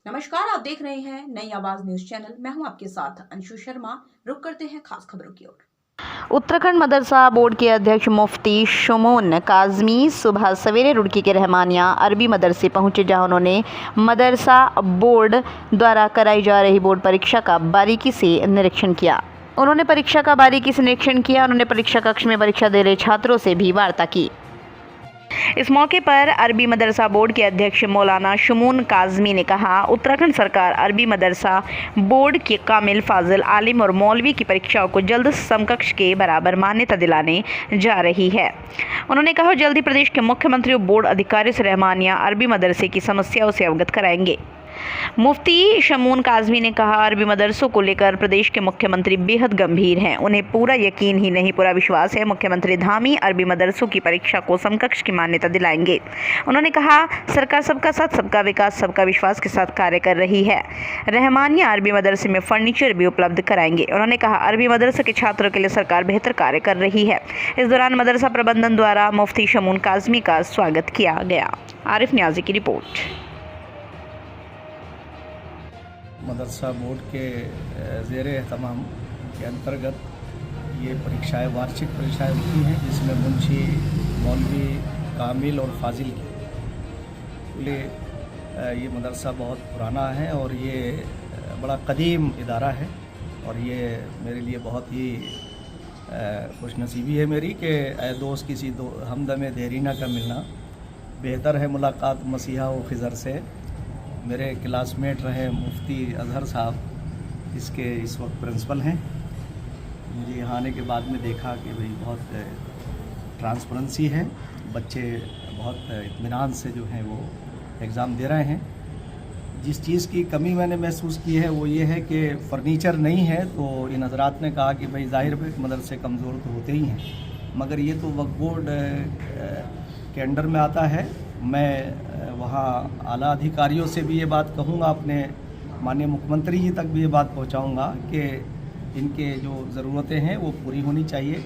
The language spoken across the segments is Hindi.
नमस्कार, आप देख रहे हैं नई आवाज न्यूज चैनल। मैं हूं आपके साथ अंशु शर्मा। रुक करते हैं खास खबरों की ओर। उत्तराखंड मदरसा बोर्ड के अध्यक्ष मुफ्ती शमून काजमी सुबह सवेरे रुड़की के रहमानिया अरबी मदरसे पहुंचे, जहां उन्होंने मदरसा बोर्ड द्वारा कराई जा रही बोर्ड परीक्षा का बारीकी से निरीक्षण किया। उन्होंने परीक्षा कक्ष में परीक्षा दे रहे छात्रों से भी वार्ता की। इस मौके पर अरबी मदरसा बोर्ड के अध्यक्ष मौलाना शमून काजमी ने कहा, उत्तराखंड सरकार अरबी मदरसा बोर्ड के कामिल, फाजिल, आलिम और मौलवी की परीक्षाओं को जल्द समकक्ष के बराबर मान्यता दिलाने जा रही है। उन्होंने कहा, जल्द ही प्रदेश के मुख्यमंत्री और बोर्ड अधिकारियों से रहमानिया अरबी मदरसे की समस्याओं से अवगत कराएंगे। मुफ्ती शमून काजमी ने कहा, अरबी मदरसों को लेकर प्रदेश के मुख्यमंत्री बेहद गंभीर हैं। उन्हें पूरा यकीन ही नहीं, पूरा विश्वास है, मुख्यमंत्री धामी अरबी मदरसों की परीक्षा को समकक्ष की मान्यता दिलाएंगे। उन्होंने कहा, सरकार सबका साथ, सबका विकास, सबका विश्वास के साथ कार्य कर रही है। रहमानिया अरबी मदरसे में फर्नीचर भी उपलब्ध कराएंगे। उन्होंने कहा, अरबी मदरसे के छात्रों के लिए सरकार बेहतर कार्य कर रही है। इस दौरान मदरसा प्रबंधन द्वारा मुफ्ती शमून काजमी का स्वागत किया गया। आरिफ न्याजी की रिपोर्ट। मदरसा बोर्ड के ज़ेर एहतमाम के अंतर्गत ये परीक्षाएं, वार्षिक परीक्षाएं होती हैं, जिसमें मुंशी, मौलवी, कामिल और फाजिल की ये मदरसा बहुत पुराना है और ये बड़ा कदीम इदारा है। और ये मेरे लिए बहुत ही खुशनसीबी है मेरी कि ए दोस्त किसी हमदम देरीना का मिलना बेहतर है मुलाकात मसीहा व खिज़र से। मेरे क्लासमेट रहे मुफ्ती अजहर साहब इसके इस वक्त प्रिंसिपल हैं। मुझे यहाँ आने के बाद में देखा कि भाई बहुत ट्रांसपेरेंसी है, बच्चे बहुत इत्मीनान से जो हैं वो एग्ज़ाम दे रहे हैं। जिस चीज़ की कमी मैंने महसूस की है वो ये है कि फ़र्नीचर नहीं है। तो इन हज़रात ने कहा कि भाई ज़ाहिर है मदरसे कमज़ोर तो होते ही हैं, मगर ये तो वक्फ बोर्ड के अंडर में आता है। मैं वहाँ आला अधिकारियों से भी ये बात कहूँगा, अपने माननीय मुख्यमंत्री जी तक भी ये बात पहुँचाऊँगा कि इनके जो ज़रूरतें हैं वो पूरी होनी चाहिए।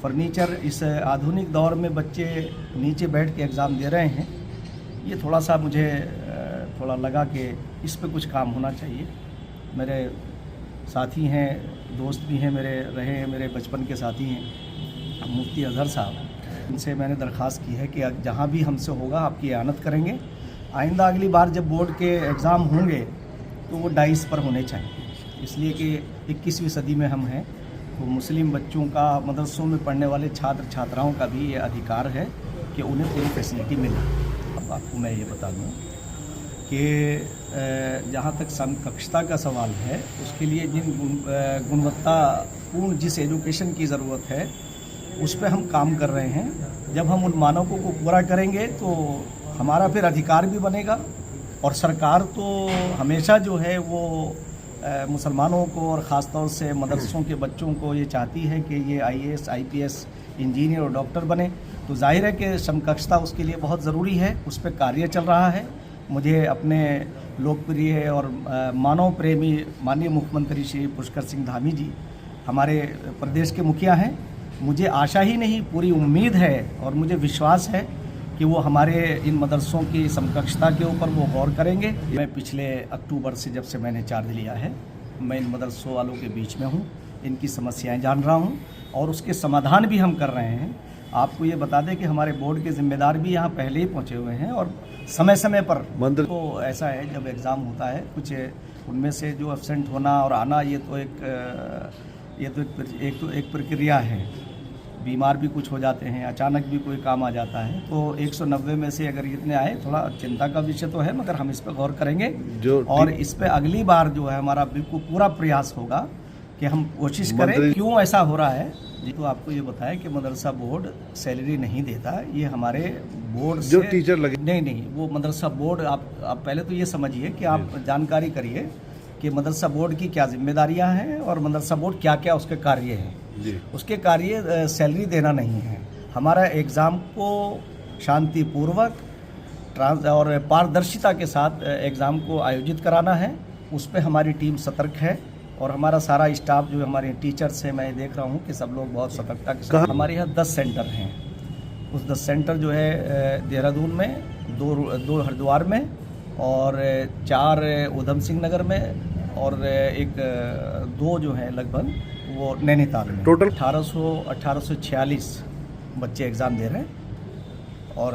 फर्नीचर, इस आधुनिक दौर में बच्चे नीचे बैठ के एग्ज़ाम दे रहे हैं, ये थोड़ा सा मुझे थोड़ा लगा कि इस पे कुछ काम होना चाहिए। मेरे साथी हैं, दोस्त भी हैं, मेरे बचपन के साथी हैं मुफ्ती अजहर साहब। इनसे मैंने दरख्वास्त की है कि जहाँ भी हमसे होगा आपकी इआनत करेंगे। आइंदा अगली बार जब बोर्ड के एग्ज़ाम होंगे तो वो डाइस पर होने चाहिए, इसलिए कि 21वीं सदी में हम हैं। तो मुस्लिम बच्चों का, मदरसों में पढ़ने वाले छात्र छात्राओं का भी ये अधिकार है कि उन्हें पूरी फैसिलिटी मिले। अब आपको मैं ये बता दूँ कि जहाँ तक समकक्षता का सवाल है, उसके लिए जिन गुणवत्तापूर्ण जिस एजुकेशन की ज़रूरत है उस पर हम काम कर रहे हैं। जब हम उन मानकों को पूरा करेंगे तो हमारा फिर अधिकार भी बनेगा। और सरकार तो हमेशा जो है वो मुसलमानों को और ख़ास तौर से मदरसों के बच्चों को ये चाहती है कि ये IAS, IPS, इंजीनियर और डॉक्टर बने। तो जाहिर है कि समकक्षता उसके लिए बहुत ज़रूरी है, उस पर कार्य चल रहा है। मुझे अपने लोकप्रिय और मानव प्रेमी माननीय मुख्यमंत्री श्री पुष्कर सिंह धामी जी हमारे प्रदेश के मुखिया हैं। मुझे आशा ही नहीं, पूरी उम्मीद है और मुझे विश्वास है कि वो हमारे इन मदरसों की समकक्षता के ऊपर वो गौर करेंगे। मैं पिछले अक्टूबर से, जब से मैंने चार्ज लिया है, मैं इन मदरसों वालों के बीच में हूँ, इनकी समस्याएं जान रहा हूँ और उसके समाधान भी हम कर रहे हैं। आपको ये बता दें कि हमारे बोर्ड के जिम्मेदार भी यहाँ पहले ही पहुँचे हुए हैं और समय समय पर तो ऐसा है जब एग्ज़ाम होता है, कुछ उनमें से जो एब्सेंट होना और आना ये तो एक प्रक्रिया है। बीमार भी कुछ हो जाते हैं, अचानक भी कोई काम आ जाता है। तो 190 में से अगर इतने आए, थोड़ा चिंता का विषय तो है, मगर हम इस पर गौर करेंगे और इस पर अगली बार जो है हमारा बिल्कुल पूरा प्रयास होगा कि हम कोशिश करें। क्यों ऐसा हो रहा है जी, तो आपको ये बताया कि मदरसा बोर्ड सैलरी नहीं देता। ये हमारे बोर्ड जो टीचर लगे नहीं, वो मदरसा बोर्ड, आप पहले तो ये समझिए कि आप जानकारी करिए कि मदरसा बोर्ड की क्या जिम्मेदारियां हैं और मदरसा बोर्ड क्या क्या उसके कार्य हैं। उसके कार्य सैलरी देना नहीं है। हमारा एग्ज़ाम को शांतिपूर्वक और पारदर्शिता के साथ एग्ज़ाम को आयोजित कराना है। उस पर हमारी टीम सतर्क है और हमारा सारा स्टाफ जो हमारे टीचर्स हैं, मैं देख रहा हूँ कि सब लोग बहुत सतर्कता के साथ। हमारे यहाँ 10 सेंटर हैं। उस 10 सेंटर जो है देहरादून में, 2 हरिद्वार में और 4 उधम सिंह नगर में और एक 2 जो है लगभग वो नैनीताल में। टोटल 1846 बच्चे एग्ज़ाम दे रहे हैं। और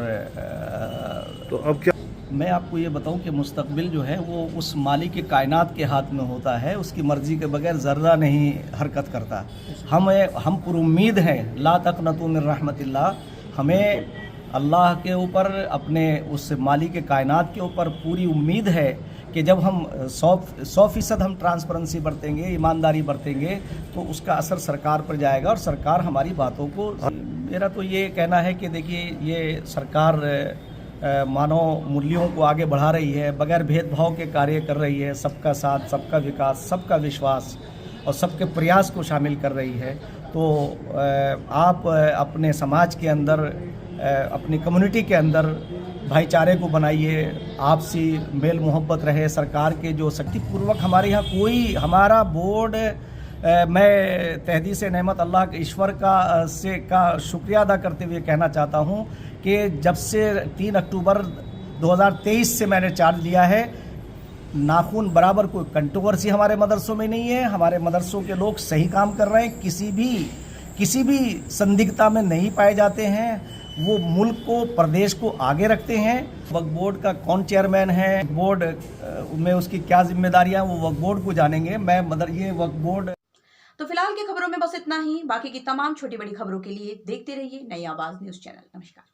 तो अब क्या मैं आपको ये बताऊं कि मुस्तकबिल जो है वो उस मालिक के कायनात के हाथ में होता है, उसकी मर्ज़ी के बगैर ज़र्रा नहीं हरकत करता। हम पुरुम्मीद हैं, ला तक़नतू मिन रहमतिल्लाह। हमें अल्लाह के ऊपर, अपने उस मालिक के कायनात के ऊपर पूरी उम्मीद है कि जब हम 100% हम ट्रांसपेरेंसी बरतेंगे, ईमानदारी बरतेंगे, तो उसका असर सरकार पर जाएगा और सरकार हमारी बातों को। मेरा तो ये कहना है कि देखिए, ये सरकार मानव मूल्यों को आगे बढ़ा रही है, बगैर भेदभाव के कार्य कर रही है, सबका साथ, सबका विकास, सबका विश्वास और सबके प्रयास को शामिल कर रही है। तो आप अपने समाज के अंदर, अपनी कम्युनिटी के अंदर भाईचारे को बनाइए, आपसी मेल मोहब्बत रहे। सरकार के जो शक्तिपूर्वक हमारे यहाँ कोई हमारा बोर्ड, मैं तहदी से नेमत अल्लाह के ईश्वर का शुक्रिया अदा करते हुए कहना चाहता हूँ कि जब से 3 अक्टूबर 2023 से मैंने चार्ज लिया है, नाखून बराबर कोई कंट्रोवर्सी हमारे मदरसों में नहीं है। हमारे मदरसों के लोग सही काम कर रहे हैं, किसी भी संदिग्धता में नहीं पाए जाते हैं। वो मुल्क को, प्रदेश को आगे रखते हैं। वक्फ बोर्ड का कौन चेयरमैन है, बोर्ड में उसकी क्या जिम्मेदारियां, वो वक्फ बोर्ड को जानेंगे। ये वक्फ बोर्ड। तो फिलहाल की खबरों में बस इतना ही। बाकी की तमाम छोटी बड़ी खबरों के लिए देखते रहिए नई आवाज न्यूज चैनल। नमस्कार।